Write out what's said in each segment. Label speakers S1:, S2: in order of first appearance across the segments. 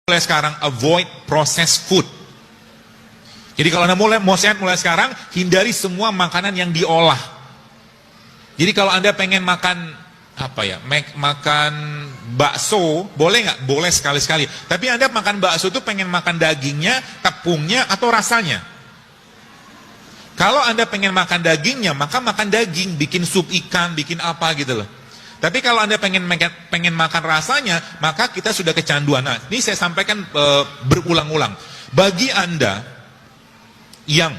S1: Mulai sekarang avoid processed food. Jadi kalau Anda mau sehat mulai sekarang, hindari semua makanan yang diolah. Jadi kalau Anda pengen makan makan bakso, boleh nggak? Boleh sekali-sekali. Tapi Anda makan bakso itu pengen makan dagingnya, tepungnya, atau rasanya. Kalau Anda pengen makan dagingnya, maka makan daging, bikin sup ikan, bikin apa gitu loh. Tapi kalau Anda pengen makan rasanya, maka kita sudah kecanduan. Nah, ini saya sampaikan berulang-ulang. Bagi Anda yang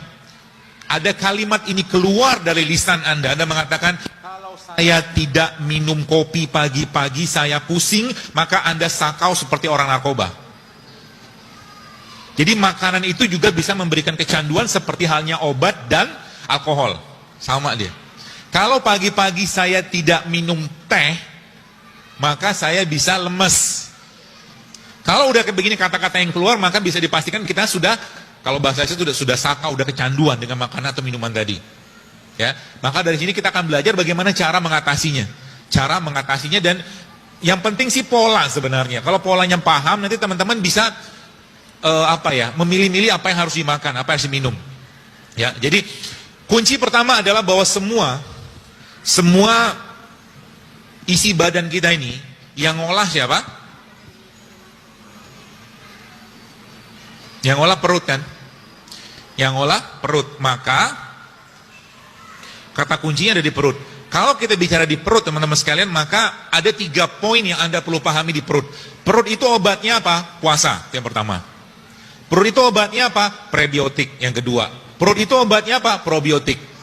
S1: ada kalimat ini keluar dari lisan Anda mengatakan, kalau saya tidak minum kopi pagi-pagi, saya pusing, maka Anda sakau seperti orang narkoba. Jadi makanan itu juga bisa memberikan kecanduan seperti halnya obat dan alkohol. Sama dia. Kalau pagi-pagi saya tidak minum teh, maka saya bisa lemes. Kalau udah begini kata-kata yang keluar, maka bisa dipastikan kita sudah, kalau bahasa saya sudah sakau, udah kecanduan dengan makanan atau minuman tadi. Ya, maka dari sini kita akan belajar bagaimana cara mengatasinya. Cara mengatasinya, dan yang penting sih pola sebenarnya. Kalau polanya paham, nanti teman-teman bisa memilih-milih apa yang harus dimakan, apa yang harus diminum. Ya, jadi kunci pertama adalah bahwa semua isi badan kita ini yang ngolah siapa? Yang ngolah perut kan? Yang ngolah perut. Maka kata kuncinya ada di perut. Kalau kita bicara di perut teman-teman sekalian, maka ada 3 poin yang Anda perlu pahami di perut. Perut itu obatnya apa? Puasa, yang pertama. Perut itu obatnya apa? Prebiotik, yang kedua. Perut itu obatnya apa? Probiotik.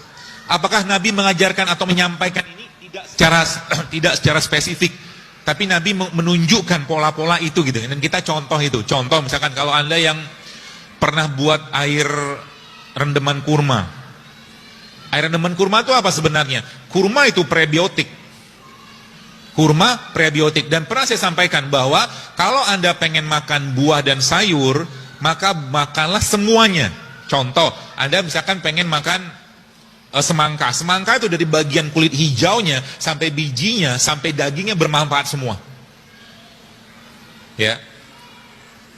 S1: Apakah Nabi mengajarkan atau menyampaikan ini? Tidak secara spesifik, tapi Nabi menunjukkan pola-pola itu gitu. Dan kita contoh itu. Contoh misalkan kalau Anda yang pernah buat air rendeman kurma. Air rendeman kurma itu apa sebenarnya? Kurma itu prebiotik. Kurma prebiotik. Dan pernah saya sampaikan bahwa kalau Anda pengen makan buah dan sayur, maka makanlah semuanya. Contoh, Anda misalkan pengen makan semangka. Semangka itu dari bagian kulit hijaunya sampai bijinya sampai dagingnya bermanfaat semua. Ya.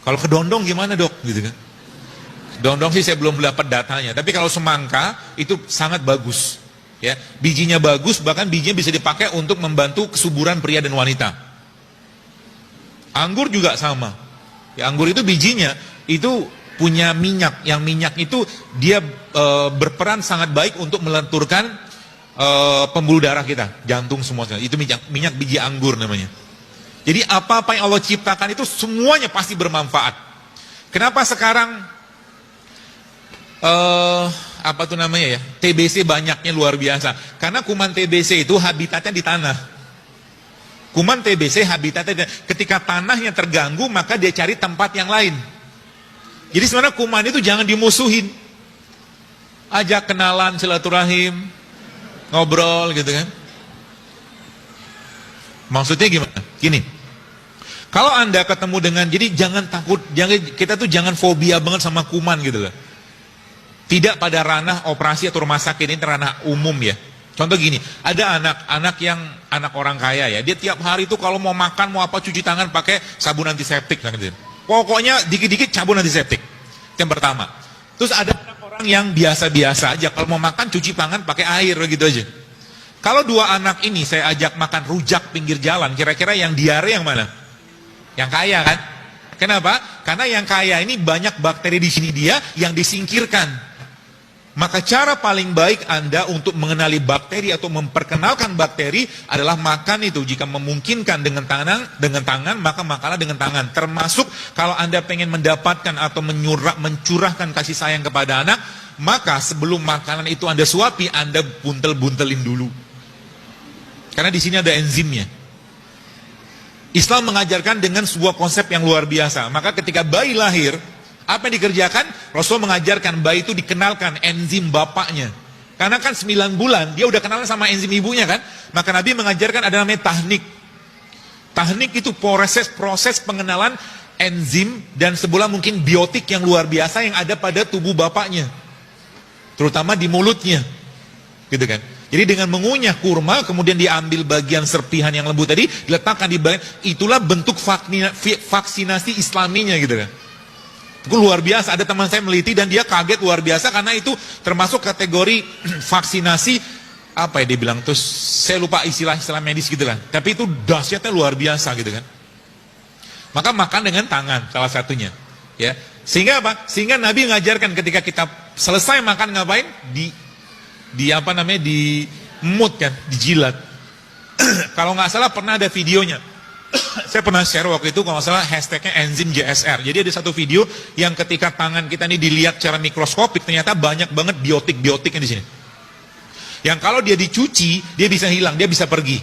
S1: Kalau kedondong gimana dok? Gitu kan? Kedondong sih saya belum dapat datanya. Tapi kalau semangka itu sangat bagus. Ya, bijinya bagus, bahkan bijinya bisa dipakai untuk membantu kesuburan pria dan wanita. Anggur juga sama. Ya, anggur itu bijinya itu punya minyak, yang minyak itu dia berperan sangat baik untuk melenturkan pembuluh darah kita, jantung semua. Itu minyak biji anggur namanya. Jadi apa-apa yang Allah ciptakan itu semuanya pasti bermanfaat. Kenapa sekarang TBC banyaknya luar biasa? Karena kuman TBC itu habitatnya di tanah. Kuman TBC habitatnya ketika tanahnya terganggu, maka dia cari tempat yang lain. Jadi sebenarnya kuman itu jangan dimusuhin. Ajak kenalan, silaturahim, ngobrol gitu kan. Maksudnya gimana? Gini. Kalau Anda ketemu dengan, jadi jangan takut, kita tuh jangan fobia banget sama kuman gitu loh. Tidak pada ranah operasi atau rumah sakit, ini ranah umum ya. Contoh gini, ada anak orang kaya ya, dia tiap hari tuh kalau mau makan, mau apa, cuci tangan pakai sabun antiseptik gitu. Pokoknya dikit-dikit sabun antiseptik. Yang pertama. Terus ada orang yang biasa-biasa aja, kalau mau makan cuci tangan pakai air gitu aja. Kalau 2 anak ini saya ajak makan rujak pinggir jalan, kira-kira yang diare yang mana? Yang kaya kan? Kenapa? Karena yang kaya ini banyak bakteri di sini dia yang disingkirkan. Maka cara paling baik Anda untuk mengenali bakteri atau memperkenalkan bakteri adalah makan itu. Jika memungkinkan dengan tangan, maka makanlah dengan tangan. Termasuk kalau Anda pengen mendapatkan atau mencurahkan kasih sayang kepada anak, maka sebelum makanan itu Anda suapi, Anda buntel-buntelin dulu. Karena di sini ada enzimnya. Islam mengajarkan dengan sebuah konsep yang luar biasa. Maka ketika bayi lahir, apa yang dikerjakan? Rasul mengajarkan bayi itu dikenalkan enzim bapaknya. Karena kan 9 bulan, dia udah kenalan sama enzim ibunya kan. Maka Nabi mengajarkan ada namanya tahnik. Tahnik itu proses pengenalan enzim dan sebuah mungkin biotik yang luar biasa yang ada pada tubuh bapaknya. Terutama di mulutnya. Gitu kan. Jadi dengan mengunyah kurma, kemudian diambil bagian serpihan yang lembut tadi, diletakkan di bagian, itulah bentuk vaksinasi islaminya gitu kan. Itu luar biasa, ada teman saya meliti dan dia kaget luar biasa karena itu termasuk kategori vaksinasi, apa ya dia bilang, terus saya lupa istilah medis gitu kan. Tapi itu dahsyatnya luar biasa gitu kan. Maka makan dengan tangan salah satunya. Ya, sehingga apa? Sehingga Nabi mengajarkan ketika kita selesai makan ngapain? Di apa namanya, di mut kan, dijilat. Kalau nggak salah pernah ada videonya. Saya pernah share waktu itu kalau nggak salah hashtagnya enzim JSR. Jadi ada satu video yang ketika tangan kita ini dilihat secara mikroskopik ternyata banyak banget biotik-biotiknya di sini. Yang kalau dia dicuci dia bisa hilang, dia bisa pergi.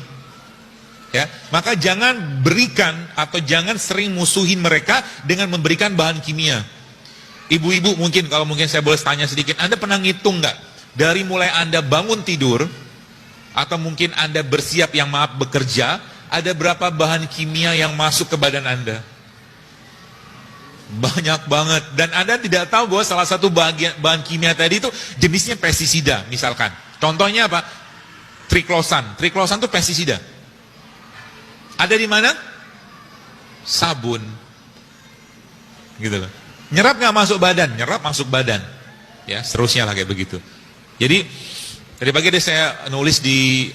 S1: Ya, maka jangan berikan atau jangan sering musuhin mereka dengan memberikan bahan kimia. Ibu-ibu mungkin kalau mungkin saya boleh tanya sedikit, Anda pernah ngitung nggak? Dari mulai Anda bangun tidur, atau mungkin Anda bersiap yang maaf bekerja, ada berapa bahan kimia yang masuk ke badan Anda? Banyak banget. Dan Anda tidak tahu bahwa salah satu bahan kimia tadi itu jenisnya pestisida misalkan. Contohnya apa? Triklosan. Triklosan itu pestisida. Ada di mana? Sabun. Gitu loh. Nyerap nggak masuk badan? Nyerap masuk badan. Ya, seterusnya lah kayak begitu. Jadi tadi pagi saya nulis di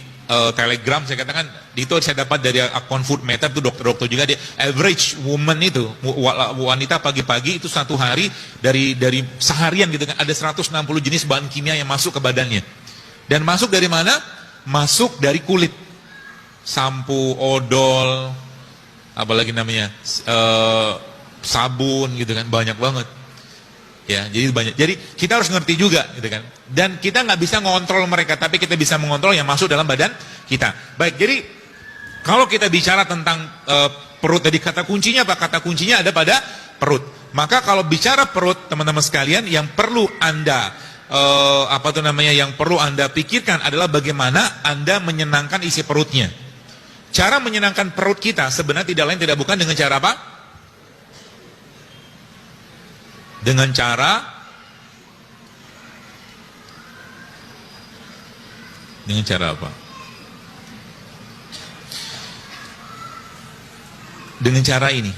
S1: Telegram, saya katakan itu saya dapat dari akun Food Meta, itu dokter-dokter juga, dia average woman itu wanita pagi-pagi itu satu hari dari seharian gitu kan ada 160 jenis bahan kimia yang masuk ke badannya. Dan masuk dari mana? Masuk dari kulit. Sampo, odol, apalagi namanya sabun gitu kan, banyak banget. Ya, jadi banyak. Jadi kita harus ngerti juga, gitu kan. Dan kita nggak bisa ngontrol mereka, tapi kita bisa mengontrol yang masuk dalam badan kita. Baik, jadi kalau kita bicara tentang perut, tadi kata kuncinya apa? Kata kuncinya ada pada perut. Maka kalau bicara perut, teman-teman sekalian, yang perlu Anda yang perlu Anda pikirkan adalah bagaimana Anda menyenangkan isi perutnya. Cara menyenangkan perut kita sebenarnya tidak lain tidak bukan dengan cara apa? Dengan cara apa? Dengan cara ini.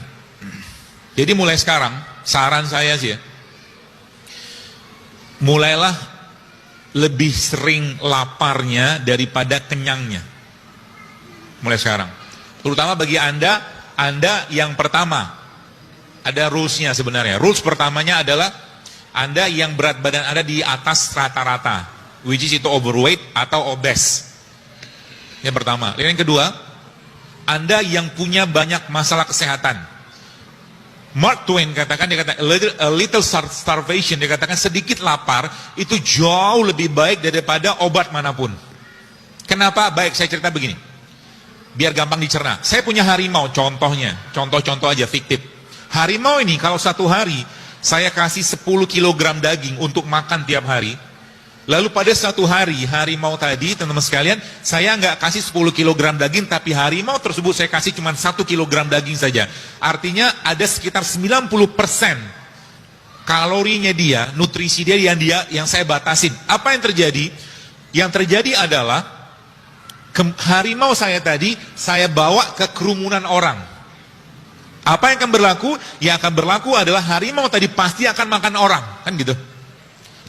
S1: Jadi mulai sekarang, saran saya sih ya, mulailah lebih sering laparnya daripada kenyangnya. Mulai sekarang. Terutama bagi Anda yang pertama. Ada rulesnya sebenarnya. Rules pertamanya adalah Anda yang berat badan Anda di atas rata-rata, which is itu overweight atau obese. Yang pertama. Yang kedua, Anda yang punya banyak masalah kesehatan. Mark Twain katakan, dia kata a little starvation, dia katakan sedikit lapar itu jauh lebih baik daripada obat manapun. Kenapa? Baik, saya cerita begini. Biar gampang dicerna. Saya punya harimau, contohnya. Contoh-contoh aja fiktif. Harimau ini kalau satu hari saya kasih 10 kg daging untuk makan tiap hari. Lalu pada satu hari harimau tadi, teman-teman sekalian, saya nggak kasih 10 kg daging, tapi harimau tersebut saya kasih cuma 1 kg daging saja. Artinya ada sekitar 90% kalorinya dia, nutrisi dia yang saya batasin. Apa yang terjadi? Yang terjadi adalah harimau saya tadi saya bawa ke kerumunan orang. Apa yang akan berlaku? Yang akan berlaku adalah harimau tadi pasti akan makan orang, kan gitu.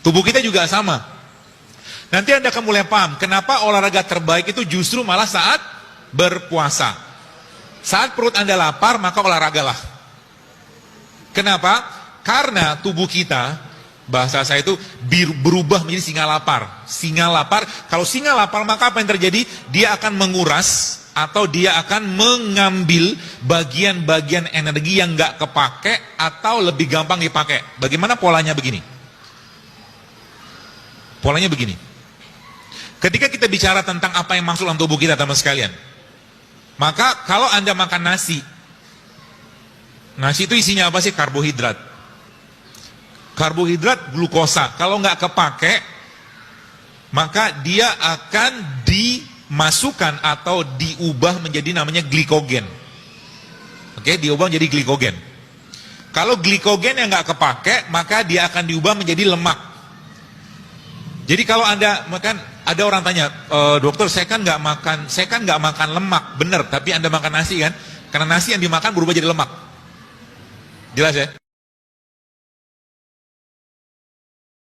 S1: Tubuh kita juga sama. Nanti Anda akan mulai paham kenapa olahraga terbaik itu justru malah saat berpuasa. Saat perut Anda lapar, maka olahragalah. Kenapa? Karena tubuh kita, bahasa saya itu berubah menjadi singa lapar. Singa lapar, kalau singa lapar maka apa yang terjadi? Dia akan menguras atau dia akan mengambil bagian-bagian energi yang nggak kepake atau lebih gampang dipakai. Bagaimana polanya begini? Polanya begini. Ketika kita bicara tentang apa yang masuk dalam tubuh kita, teman sekalian, maka kalau Anda makan nasi itu isinya apa sih? Karbohidrat. Karbohidrat, glukosa. Kalau nggak kepake, maka dia akan dimasukkan atau diubah menjadi namanya glikogen. Oke, diubah menjadi glikogen. Kalau glikogen yang nggak kepake, maka dia akan diubah menjadi lemak. Jadi kalau Anda makan, Ada orang tanya, dokter saya kan nggak makan lemak, bener, tapi Anda makan nasi kan? Karena nasi yang dimakan berubah jadi lemak. Jelas ya?